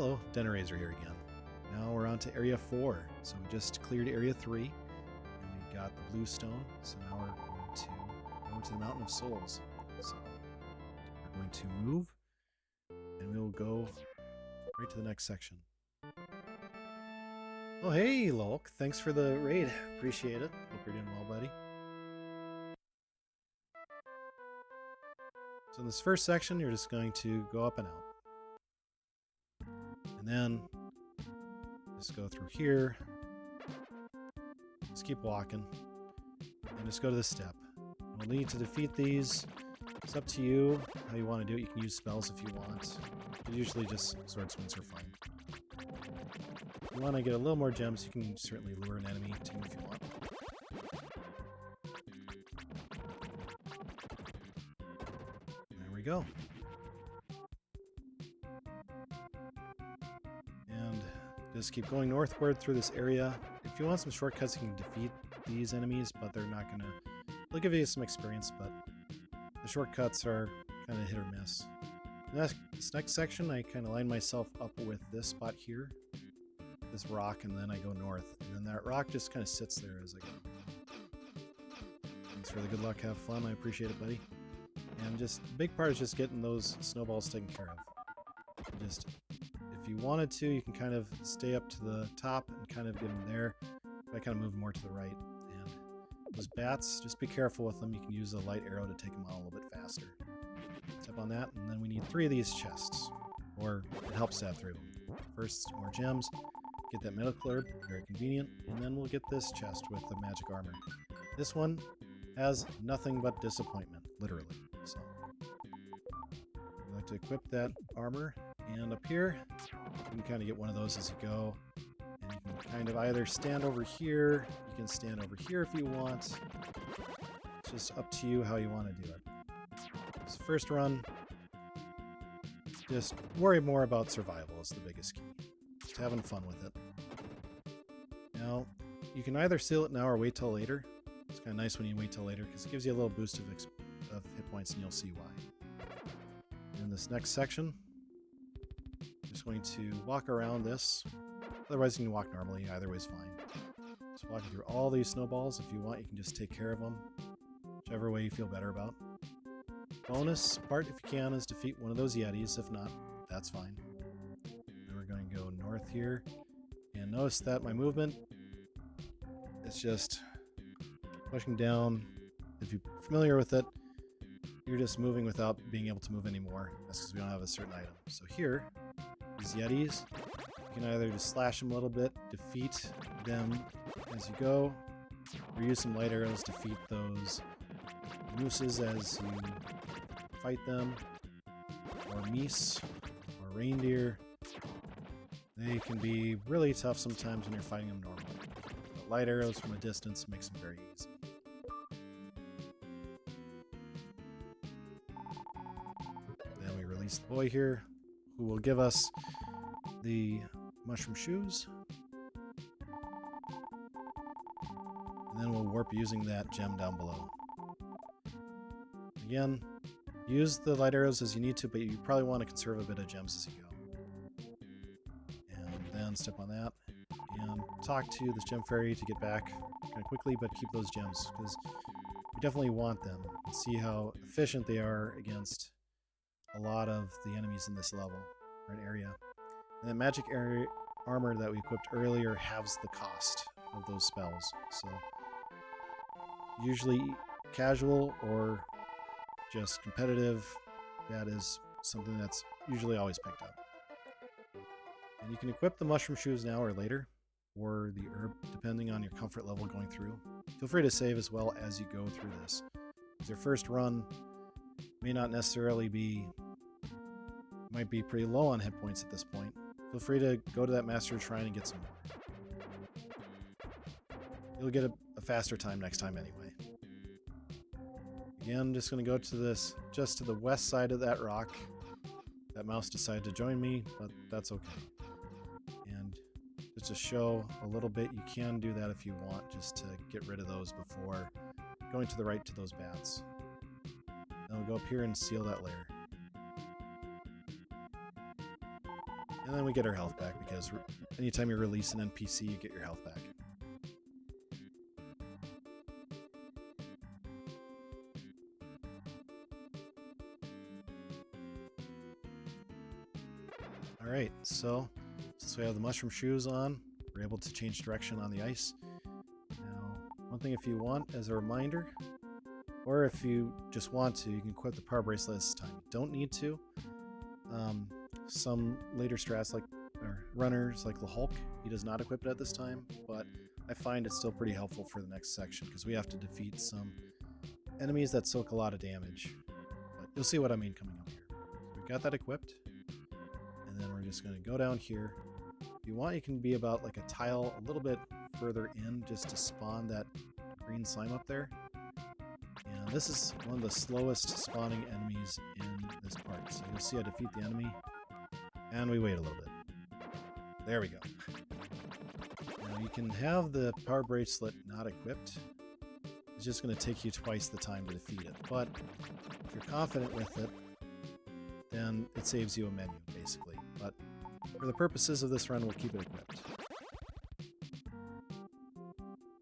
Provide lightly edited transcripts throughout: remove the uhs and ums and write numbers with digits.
Hello, Denerazer here again. Now we're on to Area 4. So we just cleared Area 3, and we got the blue stone. So now we're going to go to the Mountain of Souls. So we're going to move, and we'll go right to the next section. Oh hey, Lolk. Thanks for the raid. Appreciate it. Hope you're doing well, buddy. So in this first section, you're just going to go up and out. And then just go through here. Just keep walking. And just go to the step. We'll need to defeat these. It's up to you how you want to do it. You can use spells if you want. But usually just sword swings are fine. If you want to get a little more gems, you can certainly lure an enemy too if you want. There we go. And just keep going northward through this area. If you want some shortcuts, you can defeat these enemies, but they're not gonna... They'll give you some experience, but the shortcuts are kind of hit or miss. This next section, I kind of line myself up with this spot here, this rock, and then I go north. And then that rock just kind of sits there as I go. Thanks for the good luck, have fun, I appreciate it, buddy. And just, the big part is just getting those snowballs taken care of. Just, if you wanted to, you can kind of stay up to the top and kind of get them there. I kind of move more to the right. And those bats, just be careful with them. You can use a light arrow to take them out a little bit faster. Step on that, and then we need 3 of these chests, or it helps to have 3 of them. First, more gems, get that medical herb, very convenient, and then we'll get this chest with the magic armor. This one has nothing but disappointment, literally. So, we like to equip that armor, and up here, you can kind of get one of those as you go, and you can kind of either stand over here, you can stand over here if you want. It's just up to you how you want to do it. This first run, just worry more about survival is the biggest key. Just having fun with it. Now, you can either seal it now or wait till later. It's kind of nice when you wait till later because it gives you a little boost of hit points and you'll see why. In this next section, I'm just going to walk around this. Otherwise you can walk normally, either way is fine. Just walking through all these snowballs. If you want, you can just take care of them. Whichever way you feel better about. Bonus part, if you can, is defeat one of those Yetis. If not, that's fine. Then we're going to go north here. And notice that my movement is just pushing down. If you're familiar with it, you're just moving without being able to move anymore. That's because we don't have a certain item. So here, these Yetis, you can either just slash them a little bit, defeat them as you go, or use some light arrows to defeat those mooses as you fight them, or meese, or reindeer. They can be really tough sometimes when you're fighting them normally. But light arrows from a distance makes them very easy. Then we release the boy here, who will give us the mushroom shoes. And then we'll warp using that gem down below. Again, use the light arrows as you need to, but you probably want to conserve a bit of gems as you go. And then step on that, and talk to this gem fairy to get back kind of quickly, but keep those gems, because you definitely want them. And see how efficient they are against a lot of the enemies in this level, or an area. And that magic armor that we equipped earlier halves the cost of those spells. So, usually casual or just competitive, that is something that's usually always picked up. And you can equip the mushroom shoes now or later, or the herb, depending on your comfort level going through. Feel free to save as well as you go through this. Your first run may not necessarily be, might be pretty low on hit points at this point. Feel free to go to that master shrine and get some more. You'll get a faster time next time anyway. Again, I'm just going to go to this, just to the west side of that rock. That mouse decided to join me, but that's okay. And just to show a little bit, you can do that if you want, just to get rid of those before going to the right to those bats. Then we'll go up here and seal that layer. And then we get our health back, because anytime you release an NPC, you get your health back. Alright, so since we have the mushroom shoes on, we're able to change direction on the ice. Now, one thing if you want as a reminder, or if you just want to, you can equip the power bracelet this time. You don't need to. Some later strats or runners like the Hulk, he does not equip it at this time, but I find it's still pretty helpful for the next section because we have to defeat some enemies that soak a lot of damage. But you'll see what I mean coming up here. So we've got that equipped, and then we're just going to go down here. If you want, you can be about like a tile a little bit further in just to spawn that green slime up there. And this is one of the slowest spawning enemies in this part. So you'll see I defeat the enemy, and we wait a little bit. There we go. Now you can have the power bracelet not equipped. It's just going to take you twice the time to defeat it. But if you're confident with it, then it saves you a menu, basically. But for the purposes of this run, we'll keep it equipped.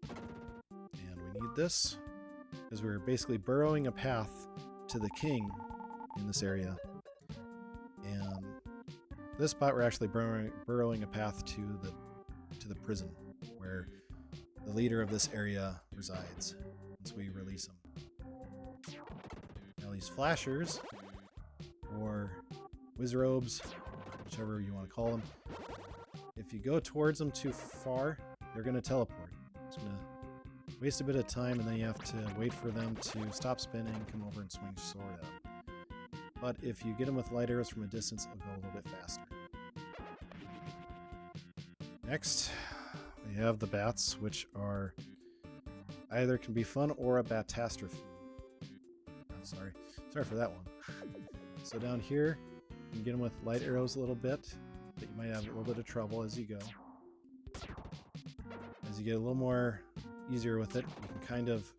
And we need this, because we're basically burrowing a path to the king in this area. And this spot, we're actually burrowing a path to the prison, where the leader of this area resides once we release him. Now these flashers, or wizrobes, whichever you want to call them, if you go towards them too far, they're going to teleport. It's going to waste a bit of time, and then you have to wait for them to stop spinning, come over and swing sword at them. But if you get them with light arrows from a distance, it'll go a little bit faster. Next, we have the bats, which are either can be fun or a batastrophe. I'm sorry for that one. So down here, you can get them with light arrows a little bit, but you might have a little bit of trouble as you go. As you get a little more easier with it, you can kind of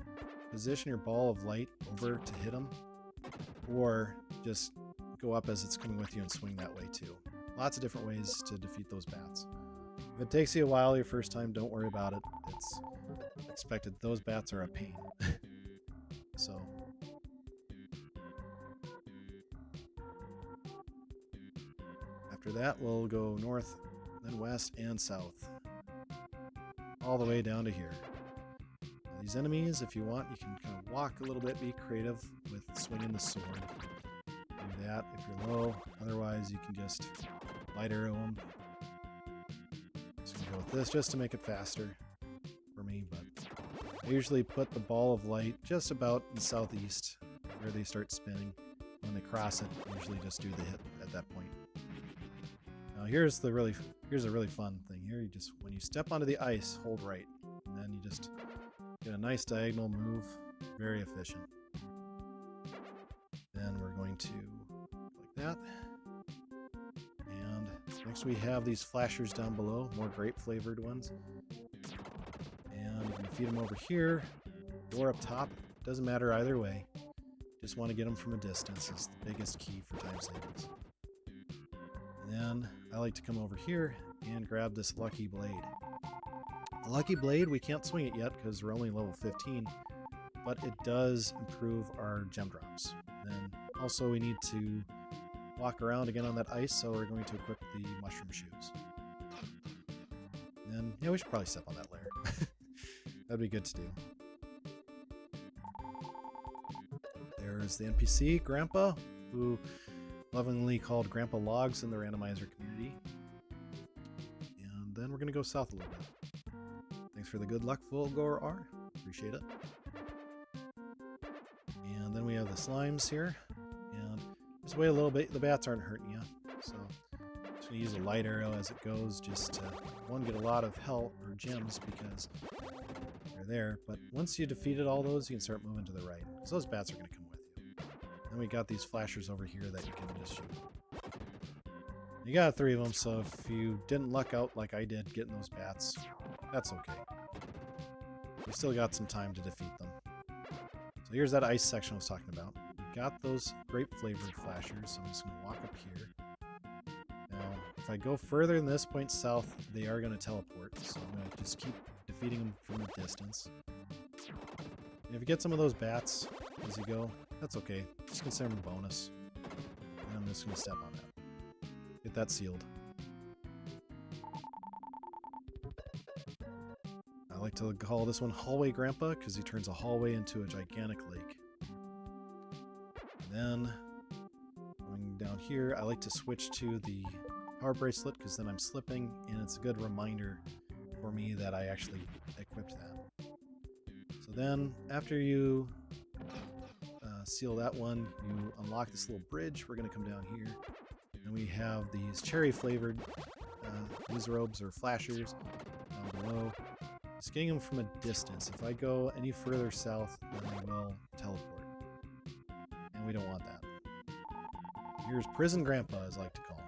position your ball of light over to hit them, or just go up as it's coming with you and swing that way too. Lots of different ways to defeat those bats. If it takes you a while your first time, don't worry about it. It's expected. Those bats are a pain. So after that, we'll go north, then west, and south, all the way down to here. Now, these enemies, if you want, you can kind of walk a little bit, be creative with swinging the sword. Do that if you're low. Otherwise, you can just light arrow them. Go with this just to make it faster for me, but I usually put the ball of light just about in the southeast where they start spinning. When they cross it, I usually just do the hit at that point. Now here's a really fun thing. Here, you just, when you step onto the ice, hold right, and then you just get a nice diagonal move, very efficient. Then we're going to like that. Next we have these flashers down below, more grape flavored ones. And you can feed them over here or up top. Doesn't matter either way. Just want to get them from a distance is the biggest key for time savings. And then I like to come over here and grab this lucky blade. The lucky blade, we can't swing it yet because we're only level 15, but it does improve our gem drops. Then also we need to walk around again on that ice, so we're going to equip the mushroom shoes. And then, yeah, we should probably step on that layer. That'd be good to do. There's the NPC, Grandpa, who lovingly called Grandpa Logs in the randomizer community. And then we're going to go south a little bit. Thanks for the good luck, Volgor R. Appreciate it. And then we have the slimes here. And just wait a little bit. The bats aren't hurting you. So I'm just going to use a light arrow as it goes just to, one, get a lot of health or gems because they're there. But once you defeated all those, you can start moving to the right because those bats are going to come with you. Then we got these flashers over here that you can just shoot. You got 3 of them, so if you didn't luck out like I did getting those bats, that's okay. We still got some time to defeat them. So here's that ice section I was talking about. We got those grape flavored flashers, so I'm just going to walk up here. Now, if I go further than this point south, they are going to teleport. So I'm going to just keep defeating them from a distance. And if you get some of those bats as you go, that's okay. Just consider them a bonus. And I'm just going to step on that. Get that sealed. I like to call this one Hallway Grandpa because he turns a hallway into a gigantic lake. And then going down here, I like to switch to the power bracelet because then I'm slipping and it's a good reminder for me that I actually equipped that. So then after you seal that one, you unlock this little bridge. We're going to come down here and we have these cherry flavored user robes or flashers down below. Just getting them from a distance. If I go any further south, then I will teleport. And we don't want that. Here's Prison Grandpa, as I like to call him.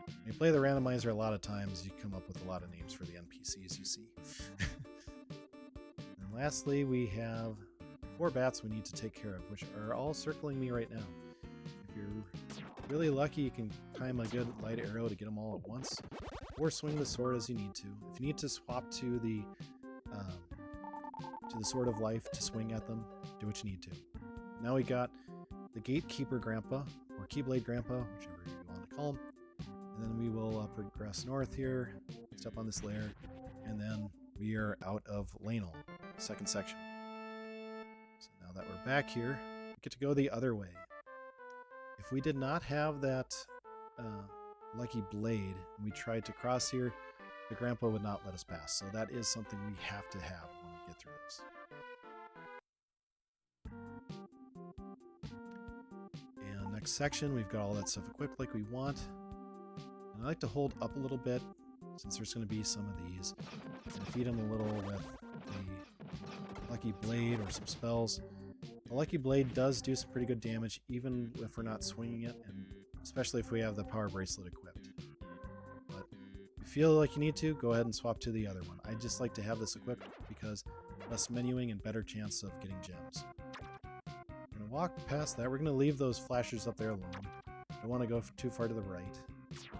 When you play the randomizer a lot of times, you come up with a lot of names for the NPCs you see. And lastly, we have 4 bats we need to take care of, which are all circling me right now. If you're really lucky, you can time a good light arrow to get them all at once. Or swing the sword as you need to. If you need to swap to the Sword of Life to swing at them, do what you need to. Now we got the Gatekeeper Grandpa, or Keyblade Grandpa, whichever you want to call him. And then we will progress north here, step on this layer, and then we are out of Lanel, second section. So now that we're back here, we get to go the other way. If we did not have that lucky blade and we tried to cross here, the grandpa would not let us pass. So that is something we have to have when we get through this. And next section, we've got all that stuff equipped like we want. And I like to hold up a little bit since there's going to be some of these. And feed them a little with the lucky blade or some spells. The lucky blade does do some pretty good damage even if we're not swinging it, and especially if we have the power bracelet equipped. But if you feel like you need to, go ahead and swap to the other one. I just like to have this equipped because less menuing and better chance of getting gems. We're going to walk past that. We're going to leave those flashers up there alone. Don't want to go too far to the right.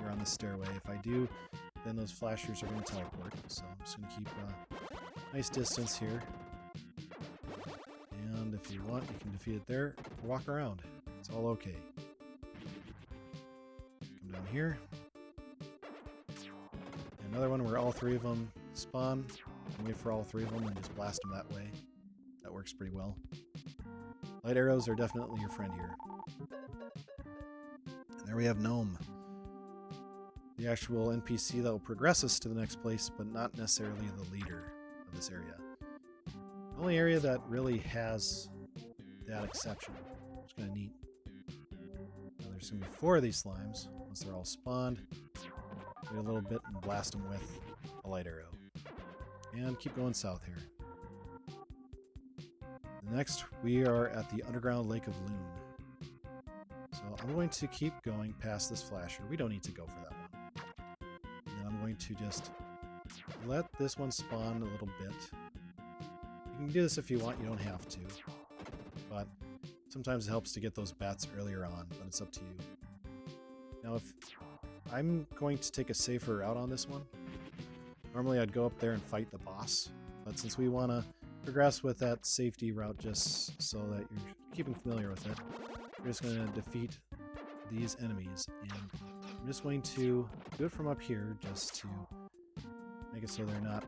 You're on the stairway. If I do, then those flashers are going to teleport. So I'm just going to keep a nice distance here. And if you want, you can defeat it there or walk around. It's all okay. Come down here. Another one where all 3 of them spawn. And wait for all 3 of them and just blast them that way. That works pretty well. Light arrows are definitely your friend here. And there we have Gnome. The actual NPC that will progress us to the next place, but not necessarily the leader of this area. The only area that really has that exception. It's kind of neat. Now there's going to be 4 of these slimes. Once they're all spawned, wait a little bit and blast them with a light arrow. And keep going south here. Next, we are at the underground Lake of Loon. So I'm going to keep going past this flasher. We don't need to go for that one. And then I'm going to just let this one spawn a little bit. You can do this if you want, you don't have to. But sometimes it helps to get those bats earlier on, but it's up to you. Now if I'm going to take a safer route on this one, normally I'd go up there and fight the boss. But since we want to progress with that safety route just so that you're keeping familiar with it, we're just going to defeat these enemies. And I'm just going to do it from up here just to make it so they're not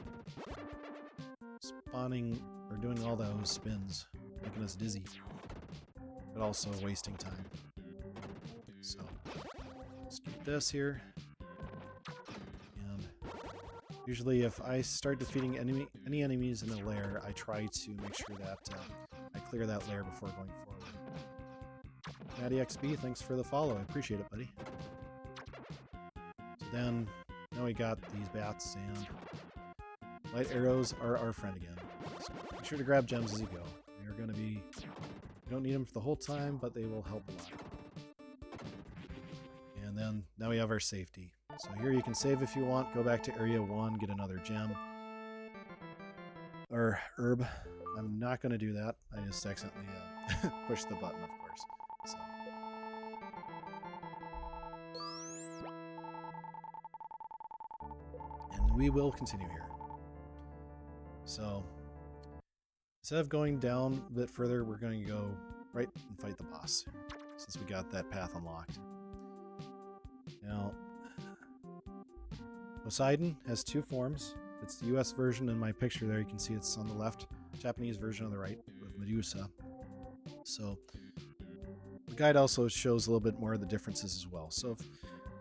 spawning or doing all those spins, making us dizzy, but also wasting time. So let's get this here. And usually if I start defeating any enemies in a lair, I try to make sure that I clear that lair before going forward. Matty XB, thanks for the follow. I appreciate it, buddy. So then, now we got these bats, and light arrows are our friend again. So make sure to grab gems as you go. They're going to be... You don't need them for the whole time, but they will help a lot. And then, now we have our safety. So here you can save if you want, go back to Area 1, get another gem. Or herb. I'm not going to do that. I just accidentally pushed the button, of course. So. we will continue here. So instead of going down a bit further, we're going to go right and fight the boss, since we got that path unlocked. Now, Poseidon has two forms. It's the US version. In my picture there, you can see it's on the left. Japanese version on the right with Medusa. So the guide also shows a little bit more of the differences as well. So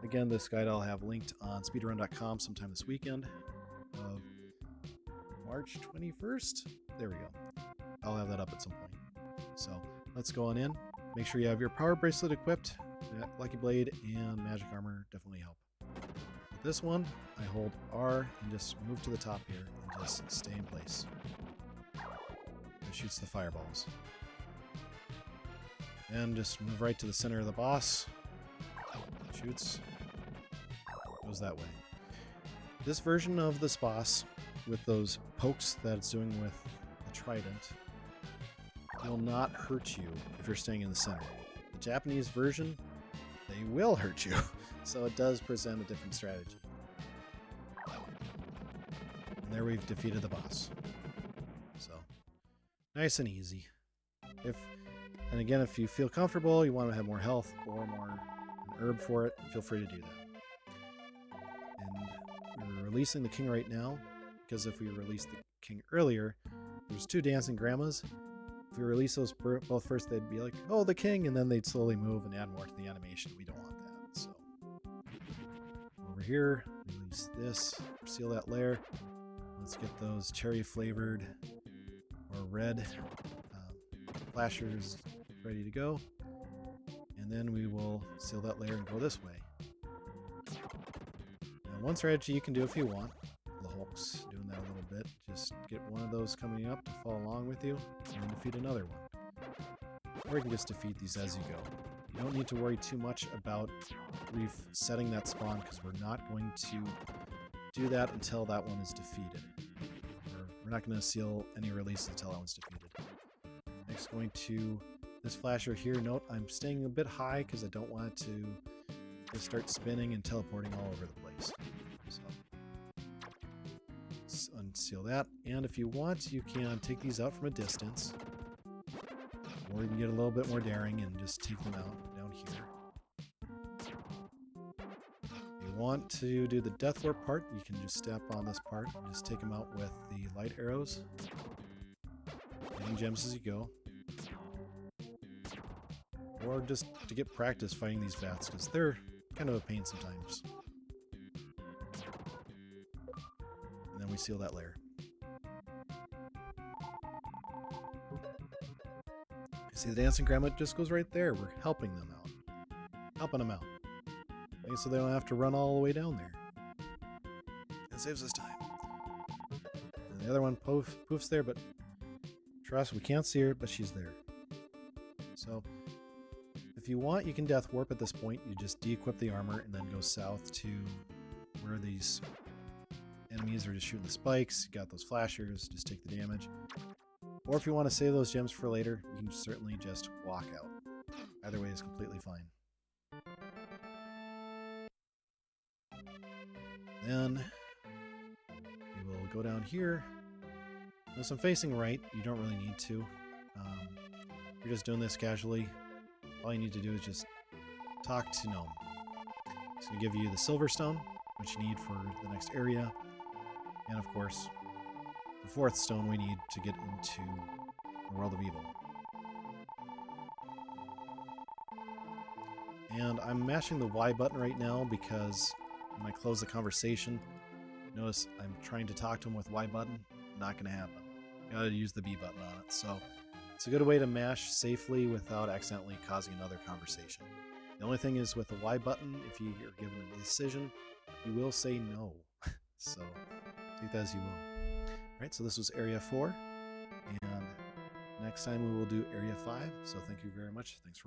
again, this guide I'll have linked on speedrun.com sometime this weekend of March 21st. There we go. I'll have that up at some point. So let's go on in. Make sure you have your power bracelet equipped. Lucky Blade and magic armor definitely help. With this one, I hold R and just move to the top here and just stay in place. It shoots the fireballs. And just move right to the center of the boss. Shoots. Goes that way. This version of this boss, with those pokes that it's doing with the trident, will not hurt you if you're staying in the center. The Japanese version, they will hurt you. So it does present a different strategy. And there we've defeated the boss. So nice and easy. And again, if you feel comfortable, you want to have more health or more herb for it, feel free to do that. And we're releasing the king right now, because if we released the king earlier, there's two dancing grandmas. If we release those both first, they'd be like, oh, the king, and then they'd slowly move and add more to the animation. We don't want that. So over here, release this, seal that layer. Let's get those cherry flavored or red flashers ready to go. And then we will seal that layer and go this way. Now, one strategy you can do if you want, the Hulk's doing that a little bit, just get one of those coming up to follow along with you and defeat another one. Or you can just defeat these as you go. You don't need to worry too much about resetting that spawn, because we're not going to do that until that one is defeated. We're not going to seal any releases until that one's defeated. Next, going to this flasher here. Note, I'm staying a bit high because I don't want it to just start spinning and teleporting all over the place. So let's unseal that. And if you want, you can take these out from a distance, or you can get a little bit more daring and just take them out down here. If you want to do the death warp part, you can just step on this part and just take them out with the light arrows, getting gems as you go. Or just to get practice fighting these bats, because they're kind of a pain sometimes. And then we seal that layer. See, the dancing grandma just goes right there. We're helping them out. Helping them out. So they don't have to run all the way down there. It saves us time. And the other one poofs there, but trust, we can't see her, but she's there. So if you want, you can death warp at this point. You just de-equip the armor and then go south to where these enemies are just shooting the spikes. You got those flashers, just take the damage. Or if you want to save those gems for later, you can certainly just walk out. Either way is completely fine. Then we will go down here. Notice I'm facing right. You don't really need to. You're just doing this casually. All you need to do is just talk to Gnome. It's going to give you the silver stone, which you need for the next area. And of course, the fourth stone we need to get into the world of evil. And I'm mashing the Y button right now because when I close the conversation, notice I'm trying to talk to him with Y button. Not going to happen. Gotta use the B button on it. So it's a good way to mash safely without accidentally causing another conversation. The only thing is with the Y button, if you are given a decision, you will say no. So take that as you will. Alright, so this was Area 4. And next time we will do Area 5. So thank you very much. Thanks for watching.